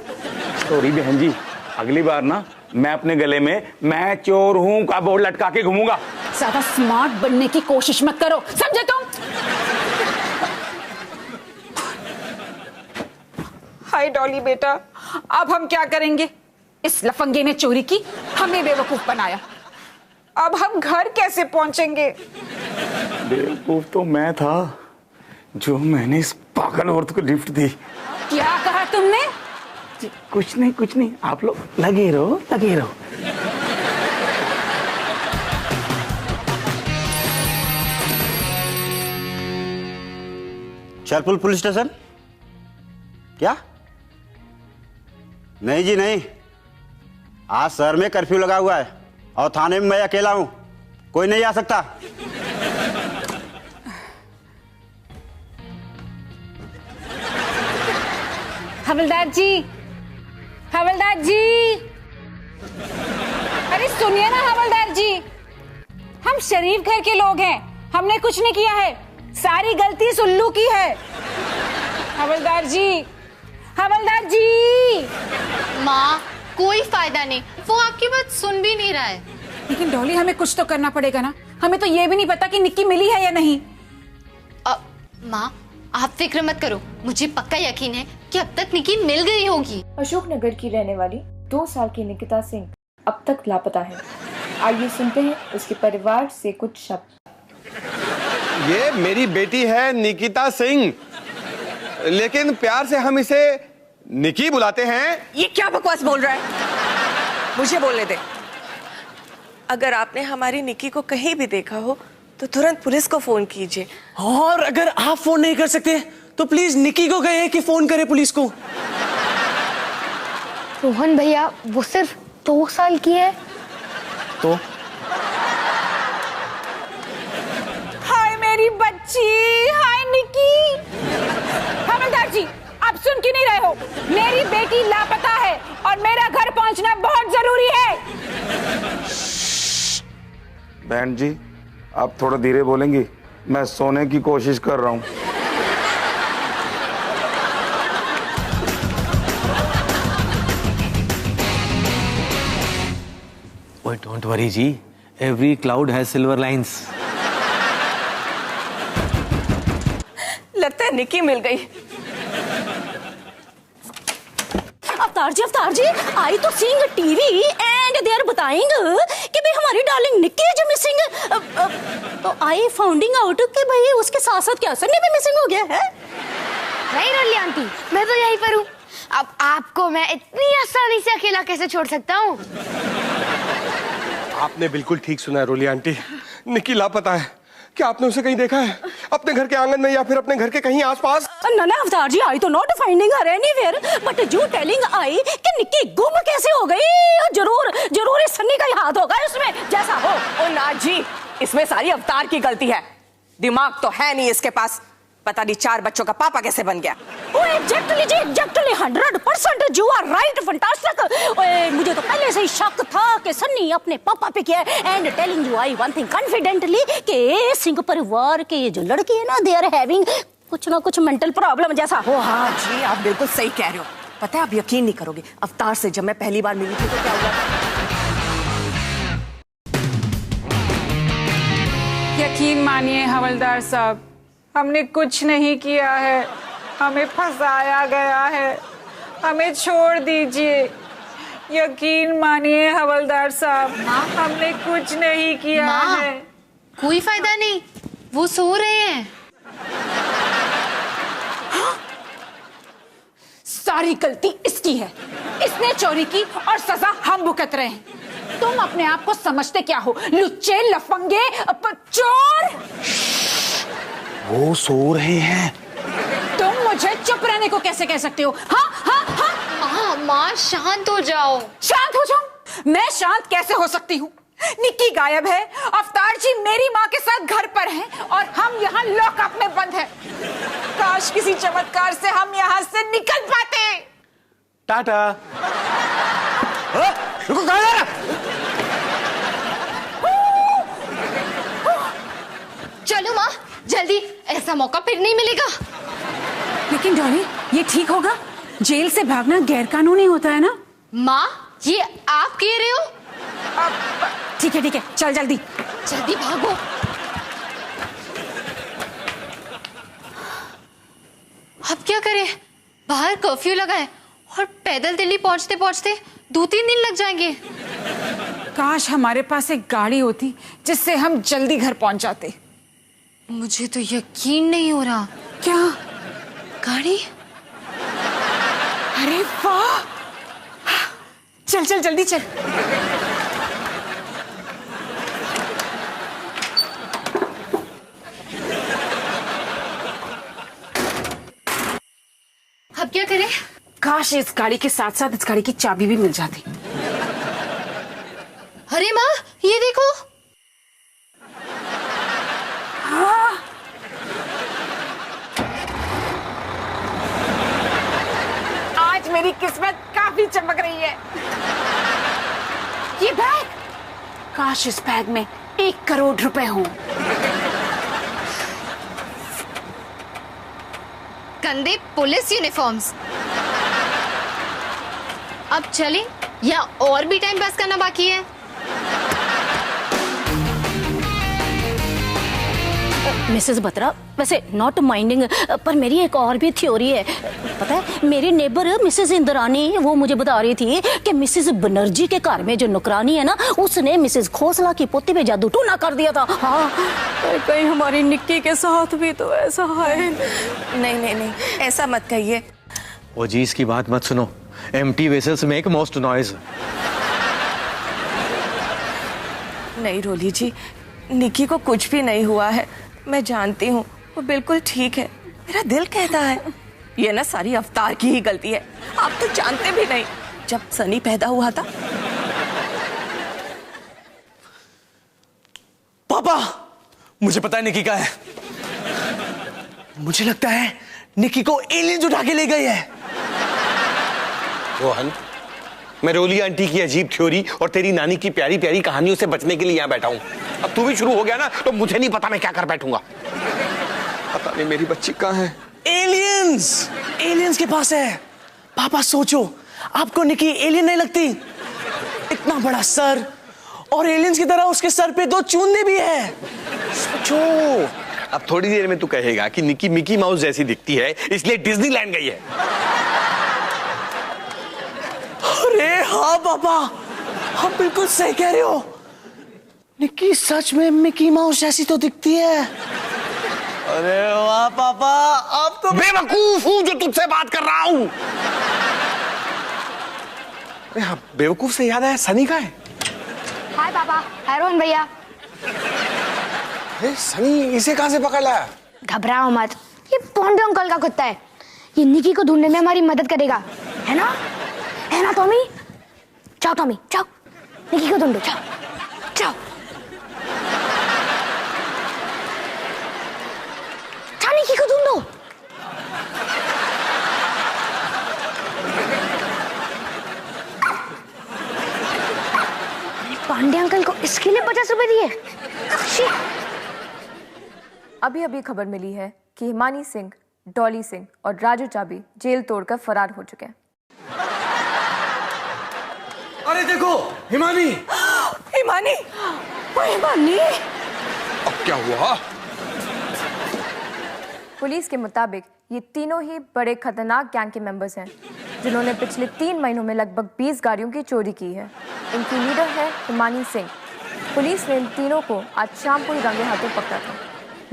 सॉरी बहन जी, अगली बार ना मैं अपने गले में "मैं चोर हूं" का बोर्ड लटका के घूमूंगा। ज्यादा स्मार्ट बनने की कोशिश मत करो, समझे तुम? हाय डॉली बेटा, अब हम क्या करेंगे? इस लफंगे ने चोरी की, हमें बेवकूफ बनाया। अब हम घर कैसे पहुंचेंगे? बेवकूफ तो मैं था जो मैंने इस पागल औरत को लिफ्ट दी। क्या कहा तुमने? कुछ नहीं, आप लोग लगे रहो। चरपुल पुलिस स्टेशन? क्या? नहीं जी नहीं, आज शहर में कर्फ्यू लगा हुआ है और थाने में मैं अकेला हूं, कोई नहीं आ सकता। हवलदार जी, अरे सुनिए ना हवलदार जी, हम शरीफ घर के लोग हैं, हमने कुछ नहीं किया है, सारी गलती सुल्लू की है। हवलदार जी। माँ, कोई फायदा नहीं, वो आपकी बात सुन भी नहीं रहा है। लेकिन डॉली, हमें कुछ तो करना पड़ेगा ना। हमें तो ये भी नहीं पता कि निक्की मिली है या नहीं। माँ, आप फिक्र मत करो, मुझे पक्का यकीन है कि अब तक निक्की मिल गई होगी। अशोकनगर की रहने वाली 2 साल की निकिता सिंह अब तक लापता है। आइए सुनते हैं उसके परिवार से कुछ शब्द। ये मेरी बेटी है निकिता सिंह, लेकिन प्यार से हम इसे निकी बुलाते हैं। ये क्या बकवास बोल रहा है? मुझे बोलने दे। अगर आपने हमारी निकी को कहीं भी देखा हो तो तुरंत पुलिस को फोन कीजिए। और अगर आप फोन नहीं कर सकते तो प्लीज निकी को कहें कि फोन करे पुलिस को। रोहन भैया, वो सिर्फ 2 साल की है। तो हाय मेरी बच्ची, हाय निक्की। हवलदार जी, आप सुन क्यों नहीं रहे हो? मेरी बेटी लापता है और मेरा घर पहुंचना बहुत जरूरी है। बहन जी, आप थोड़ा धीरे बोलेंगी, मैं सोने की कोशिश कर रहा हूँ। ओए डोंट वरी जी, every cloud has silver lines. लगता है निकी मिल गई। अवतार जी, आई तो seeing TV and they are बताइंग कि भाई हमारी डार्लिंग निक्की है जो मिसिंग। तो आई फाउंडिंग आउट कि भाई उसके साथ साथ क्या सन्नी भी मिसिंग हो गया है। नहीं रोली आंटी, मैं तो यहीं पर हूँ। अब आपको मैं इतनी आसानी से अकेला कैसे छोड़ सकता हूँ? आपने बिल्कुल ठीक सुना है रोली आंटी, निकी लापता है। क्या आपने उसे कहीं देखा है? अपने घर के आंगन में या फिर अपने घर के कहीं आसपास? ना अवतार जी, आई तो not finding her anywhere, but you telling I कि निक्की गुम कैसे हो गई। जरूर इस सन्नी का ही हाथ होगा इसमें, जैसा हो। ओ ना जी, इसमें सारी अवतार की गलती है। दिमाग तो है नहीं इसके पास, पता नहीं 4 बच्चों का पापा कैसे बन गया। एग्जैक्टली जी, exactly 100% you are right, fantastic. मुझे तो पहले से ही शक था कि सन्नी अपने पापा पे किया है। And telling you I one thing confidently कि सिंह परिवार के ये जो लड़के हैं ना, दे आर हैविंग कुछ ना कुछ मेंटल प्रॉब्लम जैसा हो। हाँ जी, आप बिल्कुल सही कह रहे हो। पता है, आप यकीन नहीं करोगे, अवतार से जब मैं पहली बार मिली थी तो क्या हुआ। यकीन मानिए हवलदार साहब, हमने कुछ नहीं किया है, हमें फंसाया गया है, हमें छोड़ दीजिए। यकीन मानिए हवलदार साहब, हमने कुछ नहीं किया है। कोई फायदा नहीं, वो सो रहे हैं। सारी गलती इसकी है, इसने चोरी की और सजा हम भुगत रहे हैं। तुम अपने आप को समझते क्या हो, लुच्चे, लफंगे, चोर। वो सो रहे हैं। तुम मुझे चुप रहने को कैसे कह सकते हो? हाँ हाँ हाँ, माँ शांत हो जाओ। शांत हो जाऊं? मैं शांत कैसे हो सकती हूँ? निक्की गायब है, अवतार जी मेरी माँ के साथ घर पर हैं और हम यहाँ लॉकअप में बंद हैं। काश किसी चमत्कार से हम यहाँ से निकल पाते। टाटा। रुको, कहाँ जा रहा? चलो माँ जल्दी, ऐसा मौका फिर नहीं मिलेगा। लेकिन डॉली, ये ठीक होगा? जेल से भागना गैरकानूनी होता है ना? माँ ये आप कह रहे हो? ठीक है, चल जल्दी जल्दी भागो। अब क्या करें? बाहर कर्फ्यू लगा है और पैदल दिल्ली पहुंचते पहुंचते 2-3 दिन लग जाएंगे। काश हमारे पास एक गाड़ी होती जिससे हम जल्दी घर पहुंच जाते। मुझे तो यकीन नहीं हो रहा। क्या गाड़ी? अरे वाह, चल जल्दी चल। अब क्या करें? काश इस गाड़ी के साथ साथ इस गाड़ी की चाबी भी मिल जाती। अरे माँ ये देखो। हाँ। आज मेरी किस्मत काफी चमक रही है। ये बैग, काश इस बैग में 1 करोड़ रुपए हों। कंधे पुलिस यूनिफॉर्म्स। अब चलें या और भी टाइम पास करना बाकी है? मिसेस बत्रा, वैसे नॉट माइंडिंग, पर मेरी एक और भी थ्योरी है। पता है, मेरी नेबर मिसेस इंद्रानी वो मुझे बता रही थी कि मिसेस बनर्जी के घर में जो नौकरानी है ना, उसने मिसेस खोसला की पोती पे जादू टूना कर दिया था। हाँ, कहीं हमारी निक्की के साथ भी तो ऐसा है। नहीं, ऐसा मत कहिए। ओ जी, इसकी बात मत सुनो। Empty vessels make most noise. नहीं रोली जी, निक्की को कुछ भी नहीं हुआ है। मैं जानती हूँ वो बिल्कुल ठीक है। मेरा दिल कहता है ये ना सारी अवतार की ही गलती है। आप तो जानते भी नहीं, जब सनी पैदा हुआ था। पापा, मुझे पता है निक्की का है। मुझे लगता है निक्की को एलियंस उठा के ले गए हैं। रोहन, मैं रोली आंटी की अजीब थ्योरी और तेरी नानी की प्यारी प्यारी कहानियों से बचने के लिए यहाँ बैठा हूँ। अब तू भी शुरू हो गया ना, तो मुझे नहीं पता मैं क्या कर बैठूंगा। पता नहीं मेरी बच्ची कहाँ है। एलियंस के पास है। पापा सोचो, आपको निक्की एलियन नहीं लगती? इतना बड़ा सर और एलियंस की तरह उसके सर पे 2 चूंदे भी है। सोचो, अब थोड़ी देर में तू कहेगा कि निक्की मिकी माउस जैसी दिखती है इसलिए डिज्नीलैंड गई है। अरे हाँ पापा, आप बिल्कुल सही कह रहे हो। निक्की सच में मिकी माउस जैसी तो दिखती है। अरे वाह पापा, आप तो बेवकूफ हूं जो तुझसे बात कर रहा हूं। अरे हाँ, बेवकूफ से याद आया, सनी का है। हाय पापा, हाय रोहन भैया। सनी इसे कहां से पकड़ लाया? घबराओ मत, ये पोंडे अंकल का कुत्ता है। ये निक्की को ढूंढने में हमारी मदद करेगा, है ना टॉमी? जाओ टॉमी, जाओ निक्की को ढूंढो, जाओ। जा निकी को ढूंढो। पांडे अंकल को इसके लिए 50 रुपए दिए। अभी अभी खबर मिली है कि हिमानी सिंह, डॉली सिंह और राजू चाबी जेल तोड़कर फरार हो चुके हैं। अरे देखो हिमानी। हिमानी, ओ हिमानी, अब क्या हुआ? पुलिस के मुताबिक ये तीनों ही बड़े खतरनाक गैंग के मेंबर्स हैं जिन्होंने पिछले 3 महीनों में लगभग 20 गाड़ियों की चोरी की है। इनकी लीडर है हिमानी सिंह। पुलिस ने इन तीनों को आज शाम को ही रंगे हाथों पकड़ा था,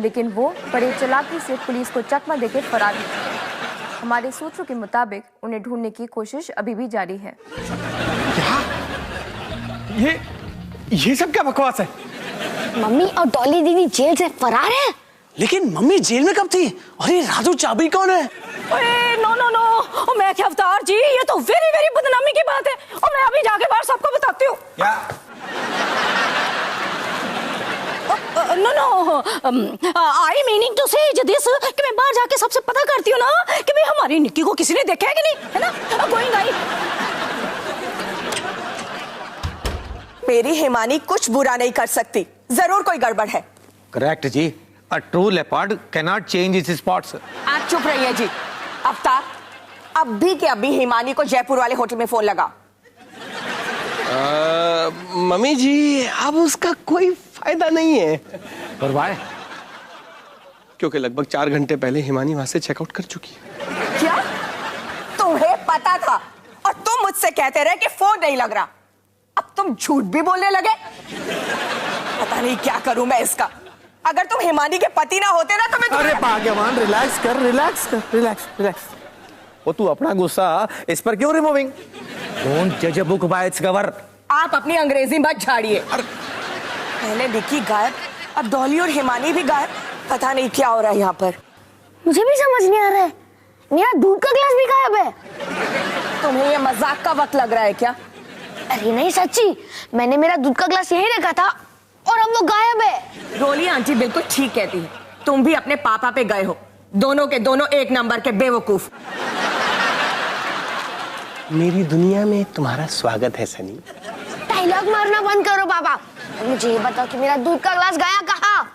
लेकिन वो बड़े चालाकी से पुलिस को चकमा देकर फरार हो गए। हमारे सूत्रों के मुताबिक उन्हें ढूंढने की कोशिश अभी भी जारी है। क्या? ये सब क्या बकवास है? मम्मी और डॉली दीदी जेल से फरार है। लेकिन मम्मी जेल में कब थी? अरे राजू चाबी कौन है? अरे नो नो नो, मैं क्या अवतार जी, ये तो वेरी वेरी बदनामी की बात है और मैं अभी जाके बाहर सबको बताती हूँ। क्या? No no, I meaning to say just this कि मैं बाहर जाके सबसे पता करती हूँ ना कि भाई हमारी निक्की को किसी ने देखा है कि नहीं, है ना? Going I. मेरी हिमानी कुछ बुरा नहीं कर सकती, जरूर कोई गड़बड़ है। करेक्ट जी। A true leopard cannot change its spots. आप चुप रहिए जी। अवतार, अभी के अभी हिमानी को जयपुर वाले होटल में फोन लगा। मम्मी जी, अब उसका कोई फायदा नहीं है। और वाई? क्योंकि लगभग 4 घंटे पहले हिमानी वहां से चेकआउट कर चुकी है। क्या? तुम्हें पता था और तुम मुझसे कहते रहे कि फोन नहीं लग रहा। अब तुम झूठ भी बोलने लगे। पता नहीं क्या करूं मैं इसका। अगर तुम हिमानी के पति ना होते ना तो मैं अरे भाग्यवान, रिलैक्स कर, रिलैक्स कर, रिलैक्स रिलैक्स। वो तू अपना गुस्सा इस पर क्यों रिमूविंग? डोंट जज a book by its cover. आप अपनी अंग्रेजी मत झाड़िए। पहले निकी गायब, अब डॉली और हिमानी भी गायब। पता नहीं क्या हो रहा है यहाँ पर। मुझे भी समझ नहीं आ रहा है, मेरा दूध का ग्लास भी गायब है। तुम्हें ये मजाक का वक्त लग रहा है क्या? अरे नहीं सच्ची, मैंने मेरा दूध का ग्लास यहीं रखा था और अब वो गायब है। डॉली आंटी बिल्कुल ठीक कहती है, तुम भी अपने पापा पे गए हो। दोनों के दोनों एक नंबर के बेवकूफ। मेरी दुनिया में तुम्हारा स्वागत है सनी। डायलॉग मारना बंद करो पापा। मुझे ये बताओ कि मेरा दूध का ग्लास गया कहाँ?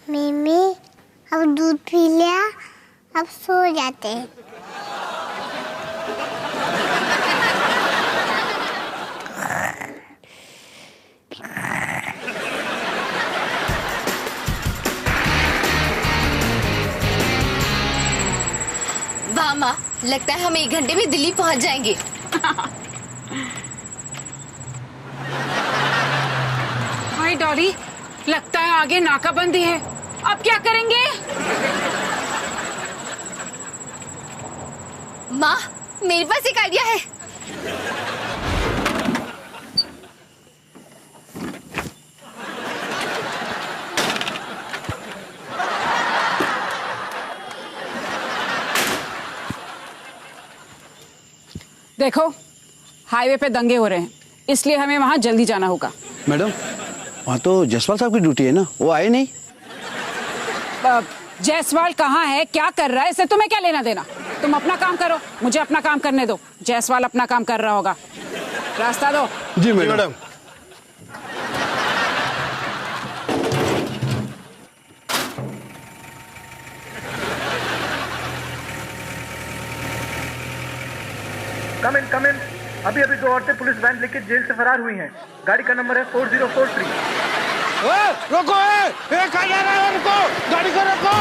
मिमी, अब दूध पी लिया, अब सो जाते हैं। वाह माँ, लगता है हम 1 घंटे में दिल्ली पहुंच जाएंगे। हाय डॉली, लगता है आगे नाकाबंदी है, अब क्या करेंगे? माँ, मेरे पास एक आइडिया है। देखो, हाईवे पे दंगे हो रहे हैं, इसलिए हमें वहां जल्दी जाना होगा। मैडम, वहाँ तो जसवाल साहब की ड्यूटी है ना, वो आए नहीं। जायसवाल कहाँ है, क्या कर रहा है, इससे तुम्हें क्या लेना देना? तुम अपना काम करो, मुझे अपना काम करने दो। जायसवाल अपना काम कर रहा होगा, रास्ता दो। जी मैडम। कम इन। अभी अभी 2 औरतें पुलिस वैन लेके जेल से फरार हुई हैं। गाड़ी का नंबर है 4043। रोको, कहाँ जा रहा है? रुको, गाड़ी को रोको।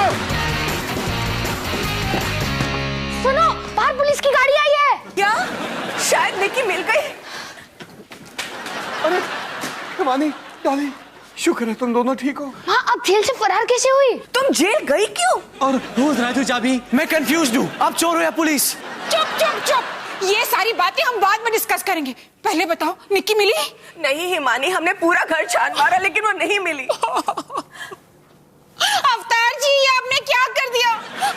सुनो, बाहर पुलिस की गाड़ी आई है। क्या? शायद निकी मिल गई। अरे हिमानी, डॉली, शुक्र है तुम दोनों ठीक हो। हाँ, अब जेल से फरार कैसे हुई? तुम जेल गई क्यों? और राजू चाबी, मैं कंफ्यूज हूँ। आप चोर हो या पुलिस? चुप चुप चुप, ये सारी बातें हम बाद में डिस्कस करेंगे। पहले बताओ, निक्की मिली? नहीं हिमानी, हमने पूरा घर छान मारा लेकिन वो नहीं मिली। अवतार जी, ये आपने क्या कर दिया?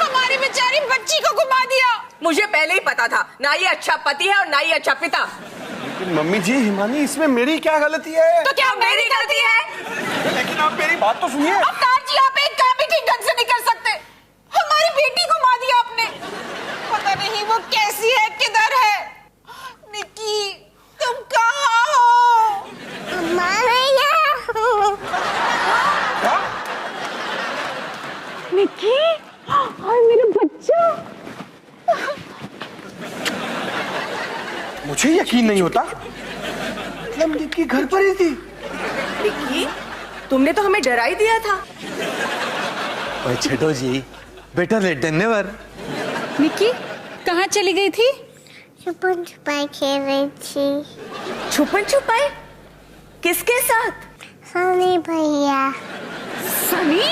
हमारी बेचारी बच्ची को घुमा दिया। मुझे पहले ही पता था, ना ये अच्छा पति है और ना ये अच्छा पिता। लेकिन मम्मी जी, हिमानी इसमें मेरी क्या गलती है? तो क्या मेरी गलती है? लेकिन आप मेरी बात तो सुनिए। अवतार जी, आप एक काम भी ठीक ढंग से नहीं कर सकते। हमारी बेटी को मार दिया आपने। पता नहीं वो कैसी है, किधर है। निकी, तुम कहाँ हो? निकी, और मेरा बच्चा। मुझे यकीन नहीं होता, मतलब निकी घर पर ही थी। निकी, तुमने तो हमें डरा ही दिया था। ओए छेटो जी, बेटर लेट देन नेवर। निकी कहाँ चली गई थी? छुपन छुपाई खेल रही थी। छुपन छुपाई? किसके साथ? सनी भैया। सनी?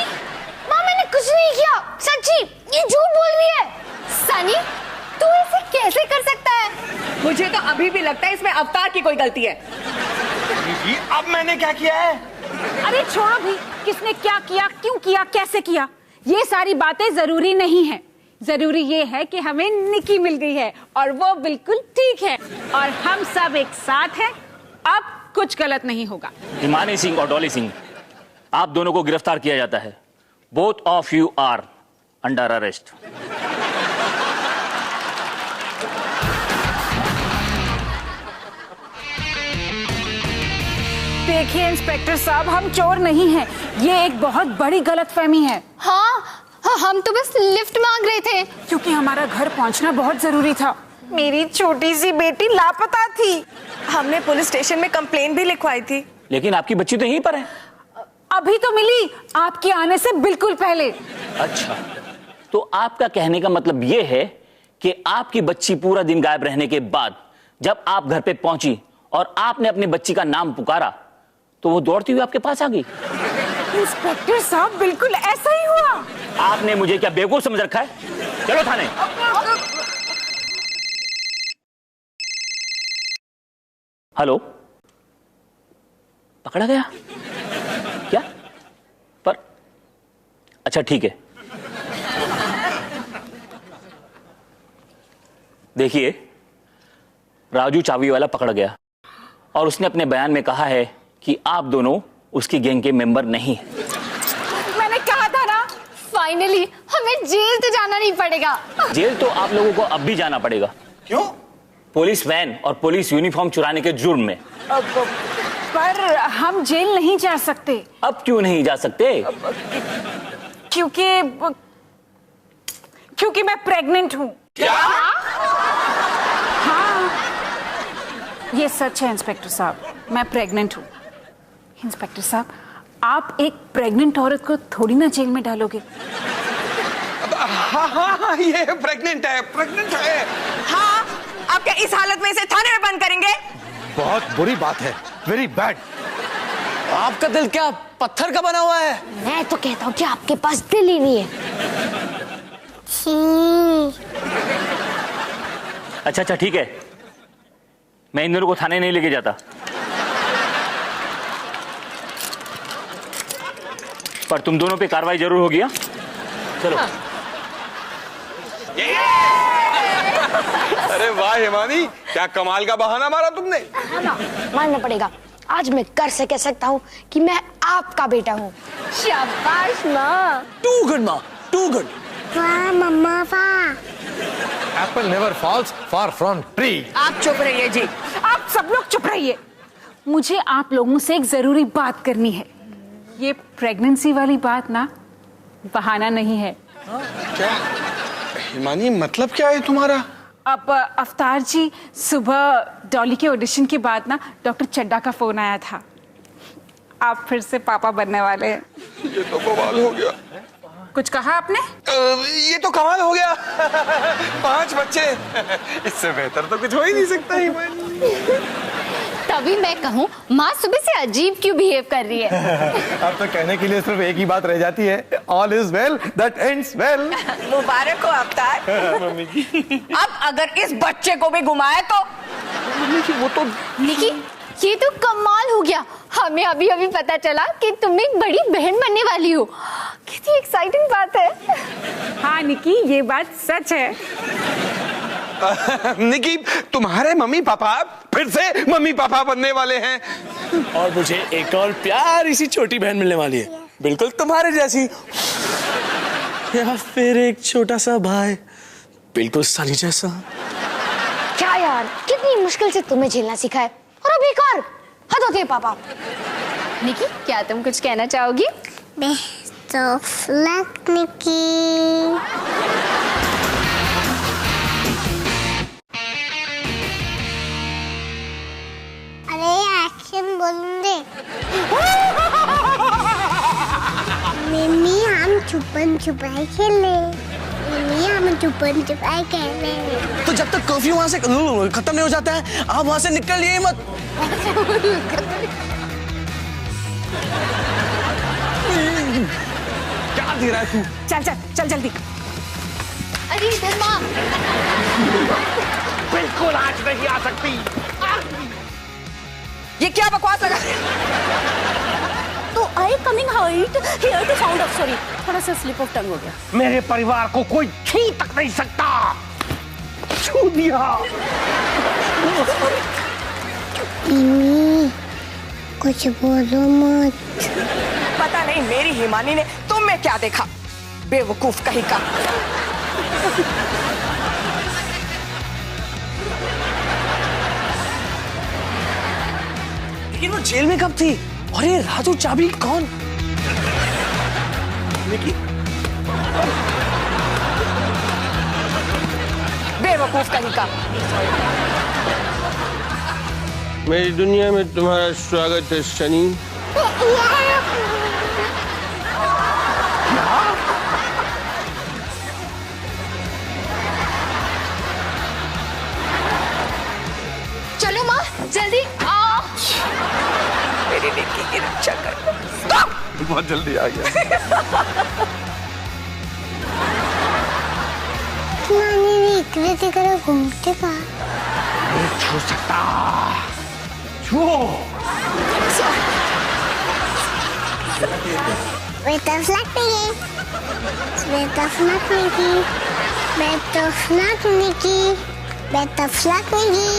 माँ मैंने कुछ नहीं किया, सच्ची, ये झूठ बोल रही है। सनी, तू ऐसे कैसे कर सकता है? मुझे तो अभी भी लगता है इसमें अवतार की कोई गलती है। निकी, अब मैंने क्या किया है? अरे छोड़ो भी, किसने क्या किया, क्यों किया, कैसे किया, ये सारी बातें जरूरी नहीं है। जरूरी ये है कि हमें निकी मिल गई है और वो बिल्कुल ठीक है और हम सब एक साथ हैं। अब कुछ गलत नहीं होगा। हिमानी सिंह और डॉली सिंह, आप दोनों को गिरफ्तार किया जाता है। Both of you are under arrest. देखिए इंस्पेक्टर साहब, हम चोर नहीं हैं। ये एक बहुत बड़ी गलतफहमी है। हाँ, हम तो बस लिफ्ट मांग रहे थे क्योंकि हमारा घर पहुंचना बहुत जरूरी था। मेरी छोटी सी बेटी लापता थी। हमने पुलिस स्टेशन में कंप्लेन भी लिखवाई थी। लेकिन आपकी बच्ची तो यहीं पर है। अभी तो मिली, आपके आने से बिल्कुल पहले। अच्छा, तो आपका कहने का मतलब यह है कि आपकी बच्ची पूरा दिन गायब रहने के बाद जब आप घर पे पहुंची और आपने अपनी बच्ची का नाम पुकारा तो वो दौड़ती हुई आपके पास आ गई। इंस्पेक्टर साहब, बिल्कुल ऐसा ही हुआ। आपने मुझे क्या बेवकूफ समझ रखा है? चलो थाने। हेलो, पकड़ा गया क्या? पर अच्छा ठीक है। देखिए, राजू चाबी वाला पकड़ गया और उसने अपने बयान में कहा है कि आप दोनों उसकी गैंग के मेंबर नहीं हैं। मैंने कहा था ना। फाइनली हमें जेल तो जाना नहीं पड़ेगा। जेल तो आप लोगों को अब भी जाना पड़ेगा। क्यों? पुलिस वैन और पुलिस यूनिफॉर्म चुराने के जुर्म में। पर हम जेल नहीं जा सकते। अब क्यों नहीं जा सकते? क्योंकि मैं प्रेग्नेंट हूँ। क्या? हाँ, ये सच है इंस्पेक्टर साहब, मैं प्रेग्नेंट हूँ। इंस्पेक्टर साहब, आप एक प्रेग्नेंट औरत को थोड़ी ना जेल में डालोगे। हाँ, ये प्रेग्नेंट है। हाँ, आप क्या इस हालत में इसे थाने में बंद करेंगे? बहुत बुरी बात है, वेरी बैड। आपका दिल क्या पत्थर का बना हुआ है? मैं तो कहता हूँ कि आपके पास दिल ही नहीं है। अच्छा ठीक है, मैं इन दोनों को थाने नहीं लेके जाता, पर तुम दोनों पे कार्रवाई जरूर होगी। हाँ, चलो। हाँ। अरे वाह हिमानी, क्या कमाल का बहाना मारा तुमने। हाँ ना, मानना पड़ेगा। आज मैं कर से कह सकता हूँ कि मैं आपका बेटा हूँ। शाबाश माँ। टू गुड माँ, टू गुड। वाह मम्मा वाह। Apple never falls far from tree. आप चुप रहिए जी। आप सब लोग चुप रहिए। मुझे आप लोगों से एक जरूरी बात करनी है। ये प्रेगनेंसी वाली बात ना बहाना नहीं है। क्या हिमानी, मतलब क्या है तुम्हारा? अब अवतार जी, सुबह डॉली के ऑडिशन के बाद ना डॉक्टर चड्डा का फोन आया था। आप फिर से पापा बनने वाले हैं। ये तो कमाल हो गया। कुछ कहा आपने? ये तो कमाल हो गया। 5 बच्चे, इससे बेहतर तो कुछ हो ही नहीं सकता हिमानी। तभी मैं कहूँ, माँ सुबह से अजीब क्यों बिहेव कर रही है? अब तो कहने के लिए सिर्फ एक ही बात रह जाती है, all is well that ends well. मुबारक हो अवतार। मम्मी जी। अब अगर इस बच्चे को भी घुमाए तो वो तो निकी, ये तो कमाल हो गया। हमें अभी अभी पता चला कि तुम एक बड़ी बहन बनने वाली हो। कितनी एक्साइटिंग बात है। हाँ निकी, ये बात सच है। निकी, तुम्हारे मम्मी पापा फिर से मम्मी पापा बनने वाले हैं। और मुझे एक और प्यारी सी छोटी बहन मिलने वाली है, बिल्कुल तुम्हारे जैसी। या फिर एक छोटा सा भाई, बिल्कुल सनी जैसा। क्या यार, कितनी मुश्किल से तुम्हें झेलना सीखा है, और अब एक और हद होती है पापा। निकी, क्या तुम कुछ कहना चाहोगी? बेस्ट ऑफ लक निकी। अरे एक्शन बोलने दे। मम्मी हम छुपन छुपाई खेले। मम्मी हम छुपन छुपाई खेले। तो जब तक कर्फ्यू वहां से खत्म नहीं हो जाता है, आप वहां से निकलिए मत। क्या दे रहा है तू? चल चल चल जल्दी। अरे धर्मा, बिल्कुल आज नहीं आ सकती। ये क्या बकवास लगा? तो I coming height here to found off, sorry थोड़ा सा स्लिप ऑफ टंग हो गया। मेरे परिवार को कोई छू तक नहीं सकता। छू दिया। मम्मी कुछ बोलो मत। पता नहीं मेरी हिमानी ने तुम में क्या देखा, बेवकूफ कहीं का। लेकिन वो जेल में कब थी? और ये राजू चाबी कौन? निकी, बेवकूफ कहीं का। मेरी दुनिया में तुम्हारा स्वागत है सनी। चलो माँ, जल्दी आओ। मेरी निकी की रक्षा कर। बहुत जल्दी आ गया। नानी ने इकले तेरे घूमते का। छू सकता। छू। बेटा फ्लैट नहीं। बेटा फ्लैट नहीं। बेटा फ्लैट नहीं। बेटा फ्लैट नहीं।